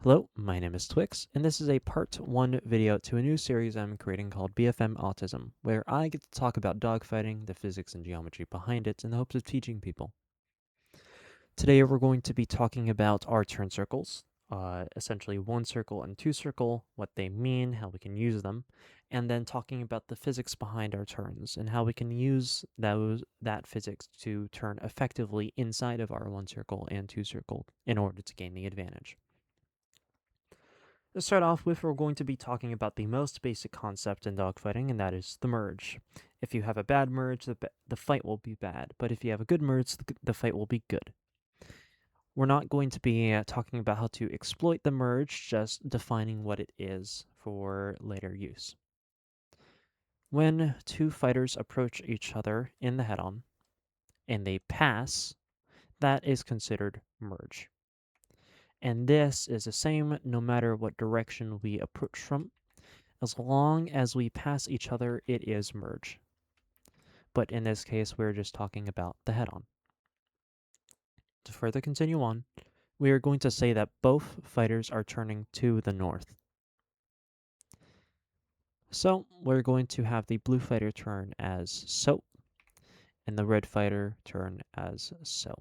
Hello, my name is Twix, and this is a part 1 video to a new series I'm creating called BFM Autism, where I get to talk about dogfighting, the physics and geometry behind it, in the hopes of teaching people. Today we're going to be talking about our turn circles, essentially one circle and two circle, what they mean, how we can use them, and then talking about the physics behind our turns and how we can use that physics to turn effectively inside of our one circle and two circle in order to gain the advantage. To start off with, we're going to be talking about the most basic concept in dogfighting, and that is the merge. If you have a bad merge, the fight will be bad, but if you have a good merge, the fight will be good. We're not going to be talking about how to exploit the merge, just defining what it is for later use. When two fighters approach each other in the head-on, and they pass, that is considered merge. And this is the same no matter what direction we approach from. As long as we pass each other, it is merge. But in this case, we're just talking about the head-on. To further continue on, we are going to say that both fighters are turning to the north. So we're going to have the blue fighter turn as so, and the red fighter turn as so.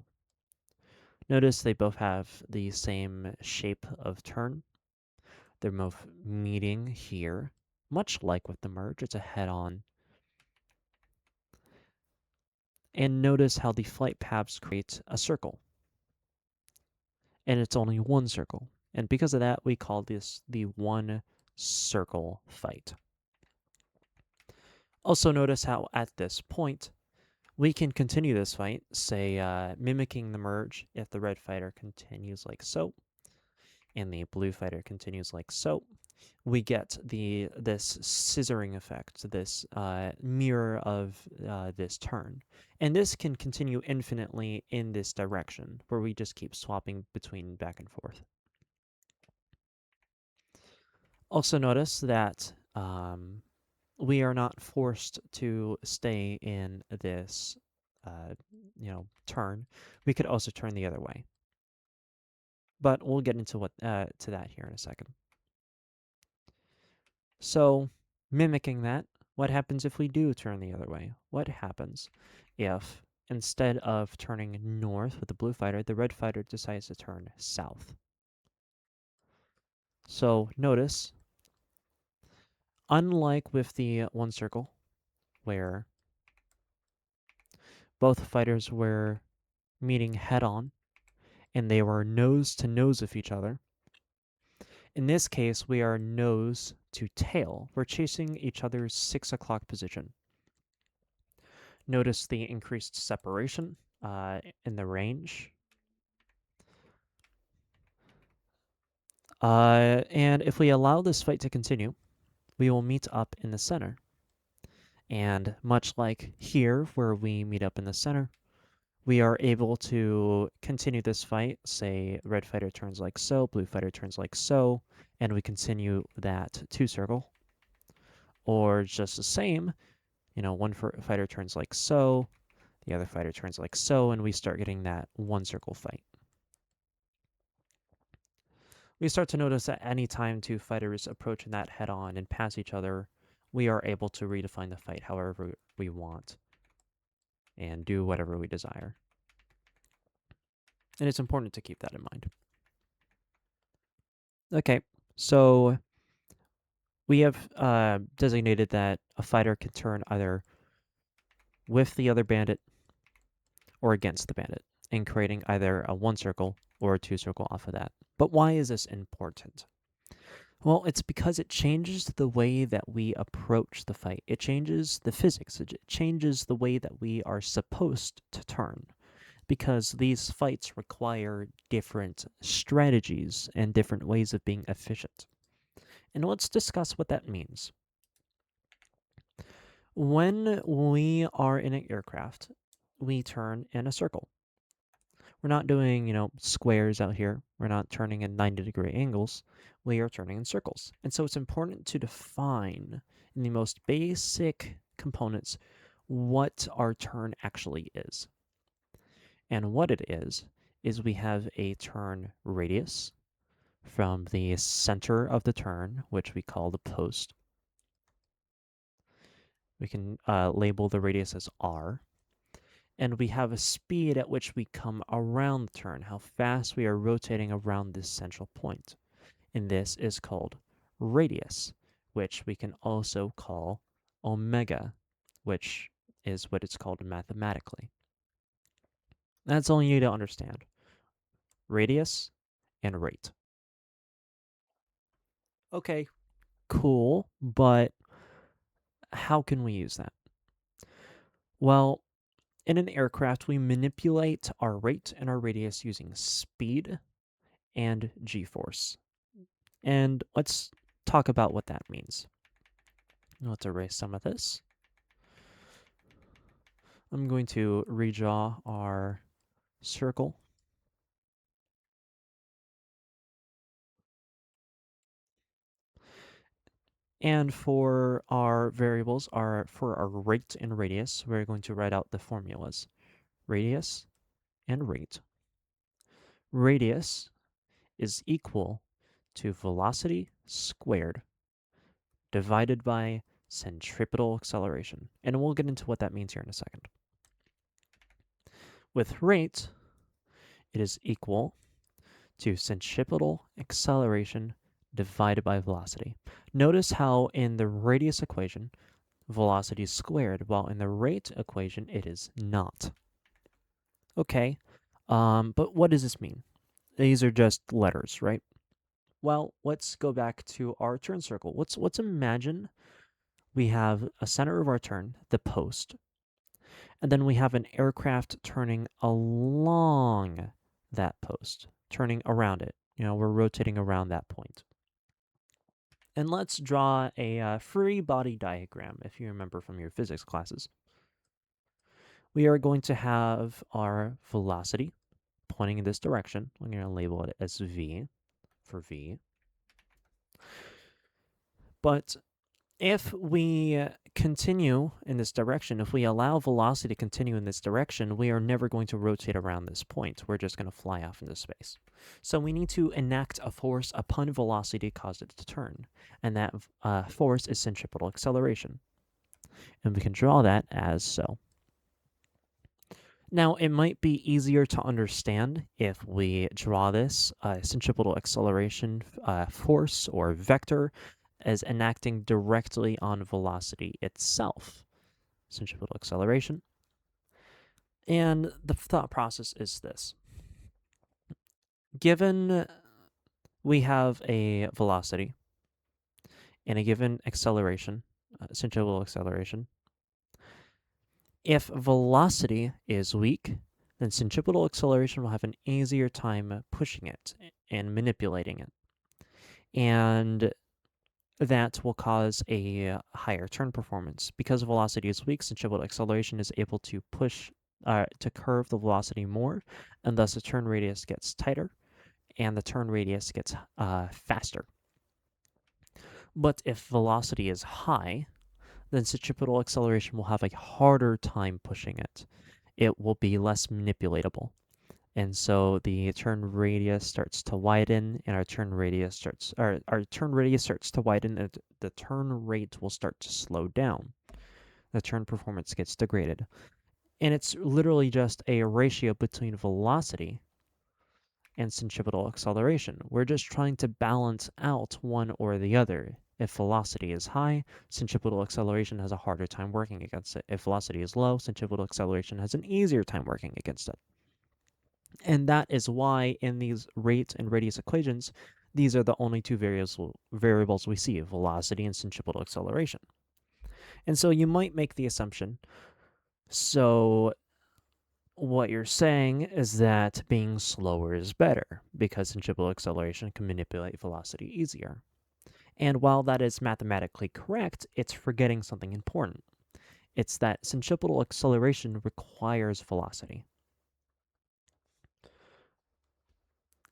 Notice they both have the same shape of turn. They're both meeting here, much like with the merge, it's a head-on. And notice how the flight paths create a circle. And it's only one circle. And because of that, we call this the one circle fight. Also notice how at this point, we can continue this fight, say mimicking the merge if the red fighter continues like so, and the blue fighter continues like so. We get this scissoring effect, this mirror of this turn. And this can continue infinitely in this direction, where we just keep swapping between back and forth. Also notice that we are not forced to stay in this, turn. We could also turn the other way. But we'll get into to that here in a second. So, mimicking that, what happens if we do turn the other way? What happens if instead of turning north with the blue fighter, the red fighter decides to turn south? So notice, unlike with the one circle, where both fighters were meeting head-on and they were nose to nose with each other, in this case, we are nose to tail. We're chasing each other's 6 o'clock position. Notice the increased separation in the range. And if we allow this fight to continue, we will meet up in the center. And much like here, where we meet up in the center, we are able to continue this fight. Say red fighter turns like so, blue fighter turns like so, and we continue that two circle. Or just the same, one fighter turns like so, the other fighter turns like so, and we start getting that one circle fight. We start to notice that any time two fighters approach that head-on and pass each other, we are able to redefine the fight however we want and do whatever we desire. And it's important to keep that in mind. Okay, so we have designated that a fighter can turn either with the other bandit or against the bandit, and creating either a one circle or a two circle off of that. But why is this important? Well, it's because it changes the way that we approach the fight. It changes the physics. It changes the way that we are supposed to turn, because these fights require different strategies and different ways of being efficient. And let's discuss what that means. When we are in an aircraft, we turn in a circle. We're not doing, squares out here. We're not turning in 90-degree angles. We are turning in circles. And so it's important to define in the most basic components what our turn actually is. And what it is we have a turn radius from the center of the turn, which we call the post. We can label the radius as r. And we have a speed at which we come around the turn, how fast we are rotating around this central point. And this is called radius, which we can also call omega, which is what it's called mathematically. That's all you need to understand. Radius and rate. Okay, cool, but how can we use that? Well, in an aircraft, we manipulate our rate and our radius using speed and g-force. And let's talk about what that means. Let's erase some of this. I'm going to redraw our circle. And for our variables, for our rate and radius, we're going to write out the formulas. Radius and rate. Radius is equal to velocity squared divided by centripetal acceleration. And we'll get into what that means here in a second. With rate, it is equal to centripetal acceleration divided by velocity. Notice how in the radius equation, velocity is squared, while in the rate equation, it is not. Okay, but what does this mean? These are just letters, right? Well, let's go back to our turn circle. Let's imagine we have a center of our turn, the post, and then we have an aircraft turning along that post, turning around it. We're rotating around that point. And let's draw a free body diagram, if you remember from your physics classes. We are going to have our velocity pointing in this direction. I'm going to label it as v for v. But if we continue in this direction, if we allow velocity to continue in this direction, we are never going to rotate around this point. We're just going to fly off into space. So we need to enact a force upon velocity to cause it to turn. And that force is centripetal acceleration. And we can draw that as so. Now, it might be easier to understand if we draw this centripetal acceleration force or vector as enacting directly on velocity itself. Centripetal acceleration. And the thought process is this. Given we have a velocity and a given acceleration, centripetal acceleration, if velocity is weak, then centripetal acceleration will have an easier time pushing it and manipulating it. And that will cause a higher turn performance. Because velocity is weak, centripetal acceleration is able to push, to curve the velocity more, and thus the turn radius gets tighter, and the turn radius gets faster. But if velocity is high, then centripetal acceleration will have a harder time pushing it. It will be less manipulatable. And so the turn radius starts to widen, and our turn radius starts to widen, and the turn rate will start to slow down. The turn performance gets degraded. And it's literally just a ratio between velocity and centripetal acceleration. We're just trying to balance out one or the other. If velocity is high, centripetal acceleration has a harder time working against it. If velocity is low, centripetal acceleration has an easier time working against it. And that is why in these rate and radius equations, these are the only two variables we see, velocity and centripetal acceleration. And so you might make the assumption, so what you're saying is that being slower is better because centripetal acceleration can manipulate velocity easier. And while that is mathematically correct, it's forgetting something important. It's that centripetal acceleration requires velocity.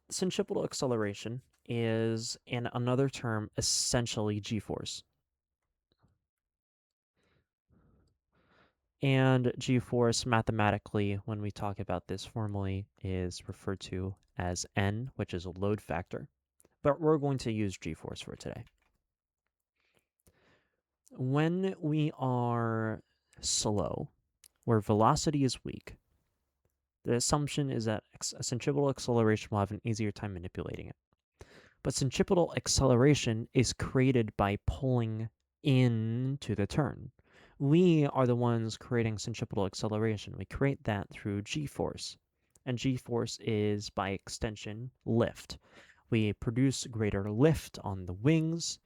Centripetal acceleration is, in another term, essentially g-force. And g-force mathematically, when we talk about this formally, is referred to as n, which is a load factor. but we're going to use g-force for today. When we are slow, where velocity is weak, the assumption is that centripetal acceleration will have an easier time manipulating it. But centripetal acceleration is created by pulling into the turn. We are the ones creating centripetal acceleration. We create that through g-force. And g-force is, by extension, lift. We produce greater lift on the wings,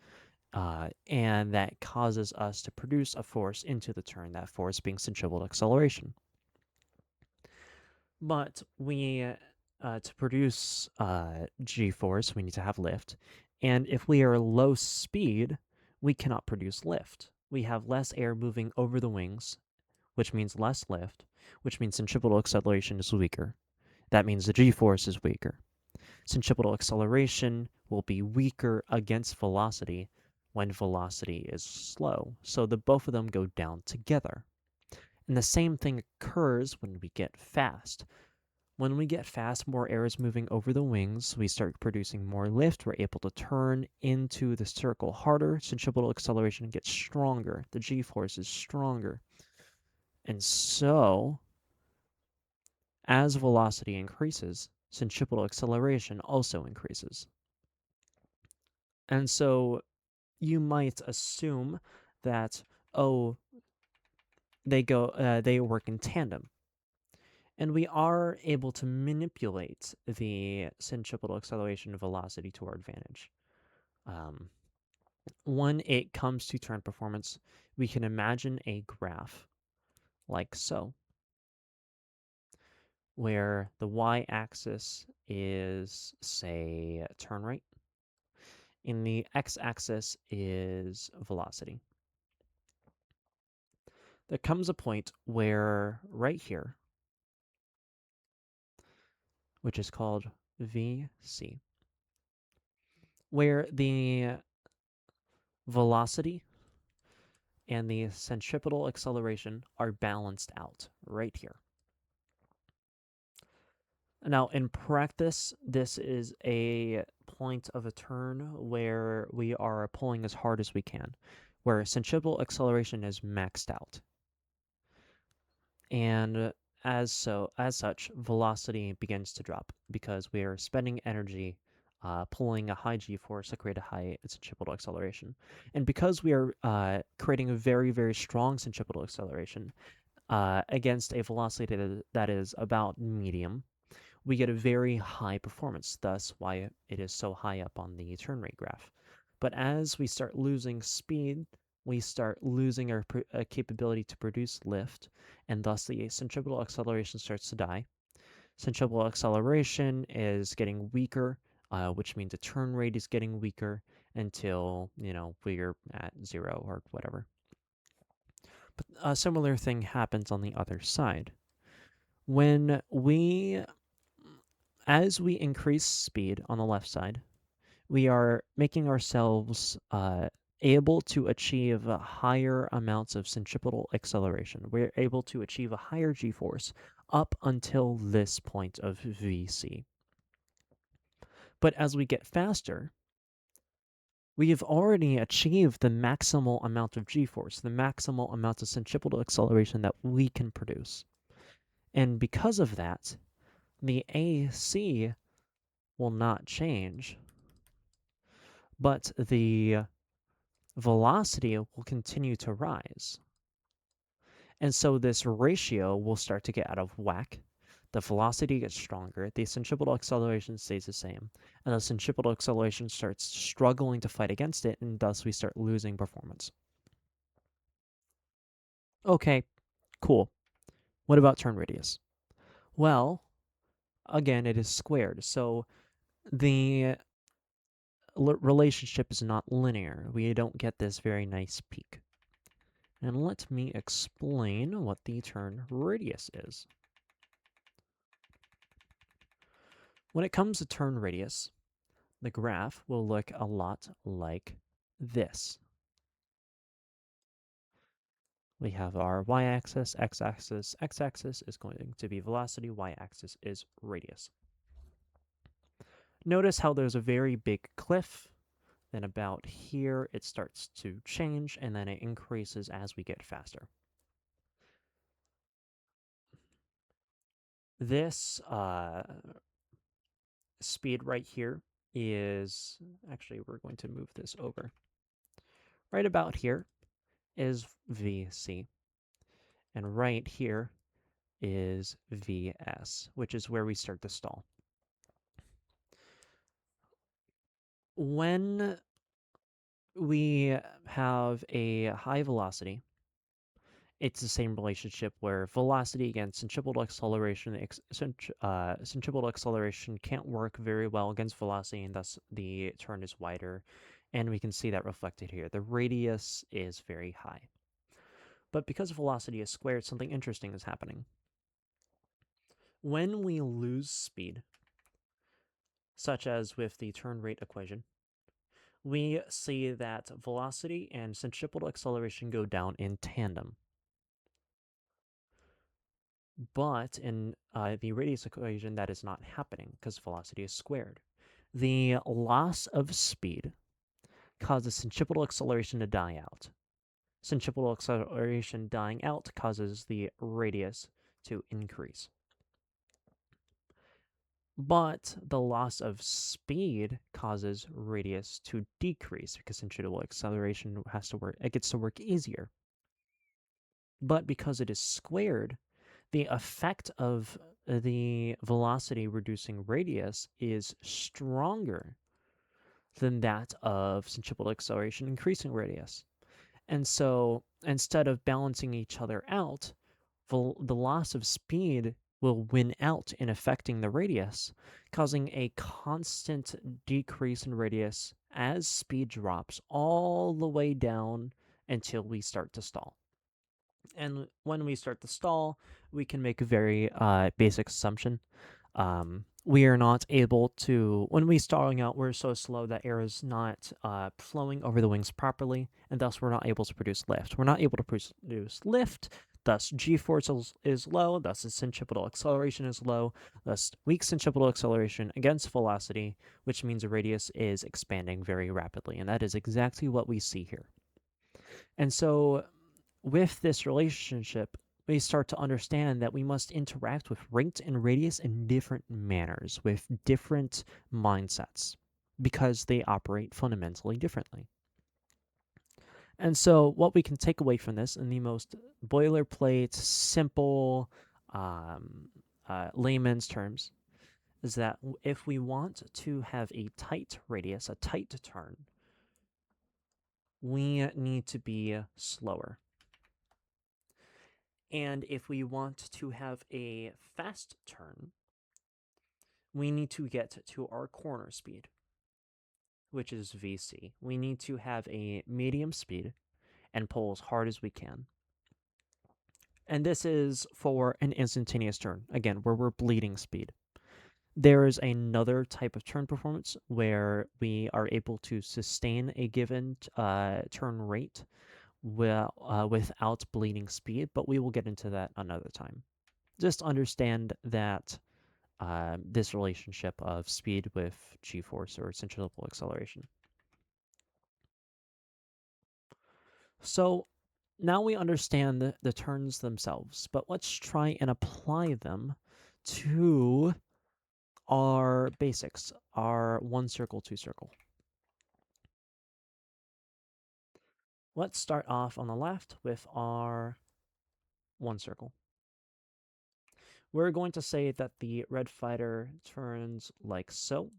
and that causes us to produce a force into the turn, that force being centripetal acceleration. But to produce g-force, we need to have lift. And if we are low speed, we cannot produce lift. We have less air moving over the wings, which means less lift, which means centripetal acceleration is weaker. That means the g-force is weaker. Centripetal acceleration will be weaker against velocity when velocity is slow. So both of them go down together. And the same thing occurs when we get fast. When we get fast, more air is moving over the wings. We start producing more lift. We're able to turn into the circle harder. Centripetal acceleration gets stronger. The g-force is stronger. And so, as velocity increases, centripetal acceleration also increases. And so, you might assume that, they work in tandem. And we are able to manipulate the centripetal acceleration velocity to our advantage. When it comes to turn performance, we can imagine a graph like so, where the y-axis is, say, turn rate, and the x-axis is velocity. There comes a point where right here, which is called VC, where the velocity and the centripetal acceleration are balanced out right here. Now, in practice, this is a point of a turn where we are pulling as hard as we can, where centripetal acceleration is maxed out. And as such, velocity begins to drop because we are spending energy pulling a high g-force to create a high centripetal acceleration. And because we are creating a very, very strong centripetal acceleration against a velocity that is about medium, we get a very high performance, thus why it is so high up on the turn rate graph. But as we start losing speed, we start losing our capability to produce lift, and thus the centripetal acceleration starts to die. Centripetal acceleration is getting weaker, which means the turn rate is getting weaker until, we're at 0 or whatever. But a similar thing happens on the other side. As we increase speed on the left side, we are making ourselves able to achieve higher amounts of centripetal acceleration. We're able to achieve a higher g-force up until this point of VC. But as we get faster, we have already achieved the maximal amount of g-force, the maximal amount of centripetal acceleration that we can produce. And because of that, the AC will not change, but the velocity will continue to rise. And so this ratio will start to get out of whack. The velocity gets stronger, the centripetal acceleration stays the same, and the centripetal acceleration starts struggling to fight against it, and thus we start losing performance. Okay, cool. What about turn radius? Well, again, it is squared, so the relationship is not linear. We don't get this very nice peak. And let me explain what the turn radius is. When it comes to turn radius, the graph will look a lot like this. We have our y-axis, x-axis. X-axis is going to be velocity, y-axis is radius. Notice how there's a very big cliff, then about here it starts to change, and then it increases as we get faster. This speed right here is, actually we're going to move this over. Right about here is VC, and right here is VS, which is where we start to stall. When we have a high velocity, it's the same relationship where velocity against centripetal acceleration, centripetal acceleration can't work very well against velocity, and thus the turn is wider. And we can see that reflected here. The radius is very high. But because velocity is squared, something interesting is happening. When we lose speed, such as with the turn rate equation, we see that velocity and centripetal acceleration go down in tandem. But in the radius equation, that is not happening because velocity is squared. The loss of speed causes centripetal acceleration to die out. Centripetal acceleration dying out causes the radius to increase. But the loss of speed causes radius to decrease because centripetal acceleration has to work, it gets to work easier. But because it is squared, the effect of the velocity reducing radius is stronger than that of centripetal acceleration increasing radius. And so instead of balancing each other out, the loss of speed will win out in affecting the radius, causing a constant decrease in radius as speed drops all the way down until we start to stall. And when we start to stall, we can make a very basic assumption. We are not able to, when we stalling out, we're so slow that air is not flowing over the wings properly, and thus we're not able to produce lift. We're not able to produce lift, thus g-force is low, thus the centripetal acceleration is low, thus weak centripetal acceleration against velocity, which means the radius is expanding very rapidly, and that is exactly what we see here. And so with this relationship, we start to understand that we must interact with rate and radius in different manners, with different mindsets, because they operate fundamentally differently. And so, what we can take away from this in the most boilerplate, simple, layman's terms, is that if we want to have a tight radius, a tight turn, we need to be slower. And if we want to have a fast turn, we need to get to our corner speed, which is VC. We need to have a medium speed and pull as hard as we can. And this is for an instantaneous turn, again, where we're bleeding speed. There is another type of turn performance where we are able to sustain a given turn rate without bleeding speed, but we will get into that another time. Just understand that this relationship of speed with g-force or centripetal acceleration. So now we understand the turns themselves, but let's try and apply them to our basics, our one circle, two circle. Let's start off on the left with our one circle. We're going to say that the red fighter turns like so,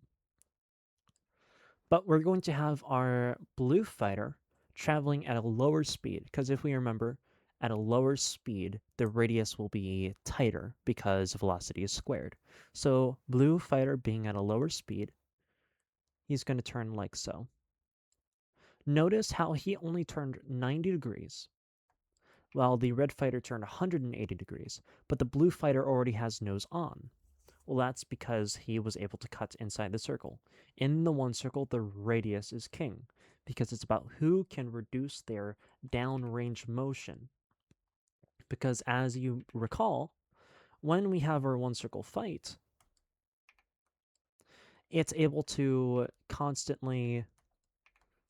but we're going to have our blue fighter traveling at a lower speed, because if we remember, at a lower speed, the radius will be tighter because velocity is squared. So blue fighter being at a lower speed, he's going to turn like so. Notice how he only turned 90 degrees, while the red fighter turned 180 degrees, but the blue fighter already has nose on. Well, that's because he was able to cut inside the circle. In the one circle, the radius is king, because it's about who can reduce their downrange motion. Because as you recall, when we have our one circle fight, it's able to constantly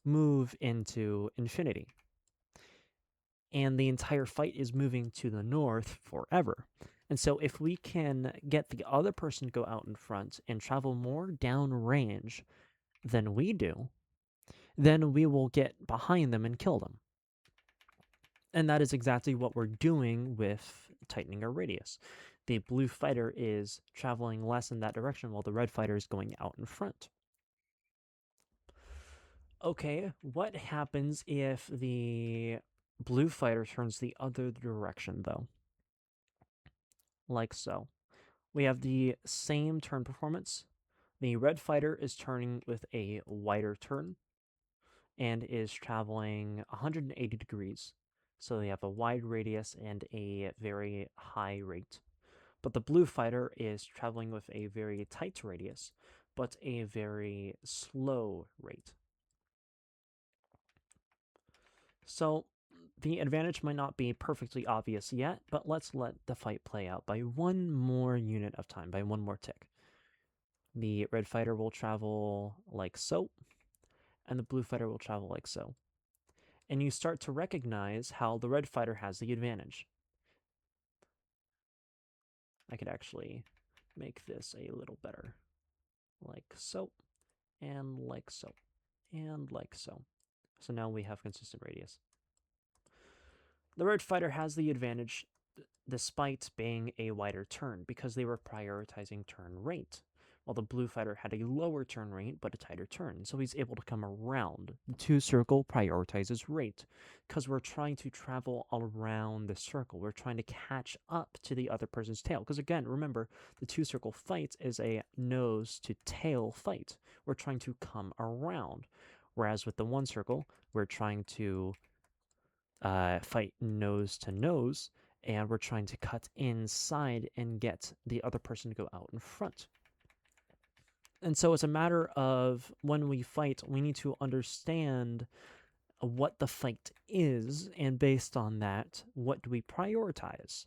move into infinity. And the entire fight is moving to the north forever. And so if we can get the other person to go out in front and travel more downrange than we do, then we will get behind them and kill them. And that is exactly what we're doing with tightening our radius. The blue fighter is traveling less in that direction while the red fighter is going out in front. Okay, what happens if the blue fighter turns the other direction, though? Like so. We have the same turn performance. The red fighter is turning with a wider turn and is traveling 180 degrees. So they have a wide radius and a very high rate. But the blue fighter is traveling with a very tight radius, but a very slow rate. So the advantage might not be perfectly obvious yet, but let's let the fight play out by one more unit of time, by one more tick. The red fighter will travel like so, and the blue fighter will travel like so. And you start to recognize how the red fighter has the advantage. I could actually make this a little better. Like so, and like so, and like so. So now we have consistent radius. The red fighter has the advantage despite being a wider turn because they were prioritizing turn rate, while the blue fighter had a lower turn rate but a tighter turn, so he's able to come around. The two circle prioritizes rate because we're trying to travel around the circle. We're trying to catch up to the other person's tail because, again, remember, the two circle fight is a nose to tail fight. We're trying to come around, whereas with the one circle, we're trying to fight nose to nose, and we're trying to cut inside and get the other person to go out in front. And so it's a matter of when we fight, we need to understand what the fight is, and based on that, what do we prioritize?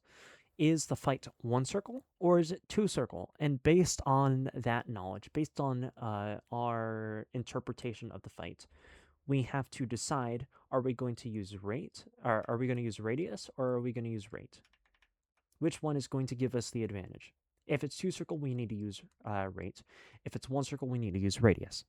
Is the fight one circle or is it two circle? And based on that knowledge, based on our interpretation of the fight, we have to decide, are we going to use rate, or are we going to use radius, or are we going to use rate? Which one is going to give us the advantage? If it's two circle, we need to use rate. If it's one circle, we need to use radius.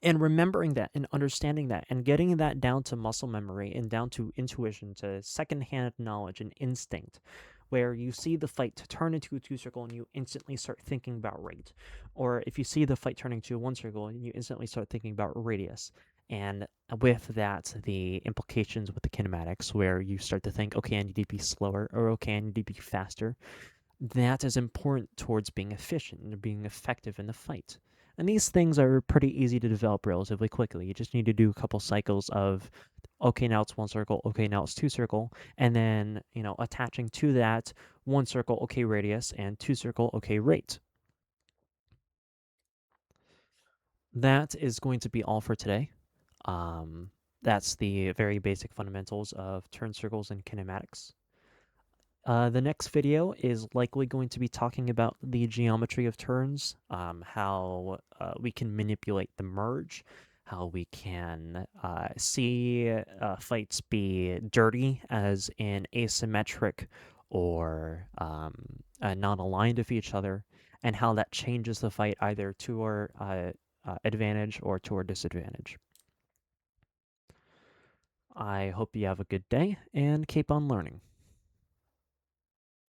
And remembering that and understanding that and getting that down to muscle memory and down to intuition, to secondhand knowledge and instinct, where you see the fight turn into a two circle and you instantly start thinking about rate. Or if you see the fight turning to a one circle and you instantly start thinking about radius. And with that, the implications with the kinematics, where you start to think, okay, I need to be slower, or okay, I need to be faster. That is important towards being efficient and being effective in the fight. And these things are pretty easy to develop relatively quickly. You just need to do a couple cycles of, okay, now it's one circle, okay, now it's two circle, and then, attaching to that one circle, okay, radius, and two circle, okay, rate. That is going to be all for today. That's the very basic fundamentals of turn circles and kinematics. The next video is likely going to be talking about the geometry of turns, how we can manipulate the merge, how we can see fights be dirty as in asymmetric or not aligned with each other, and how that changes the fight either to our advantage or to our disadvantage. I hope you have a good day and keep on learning.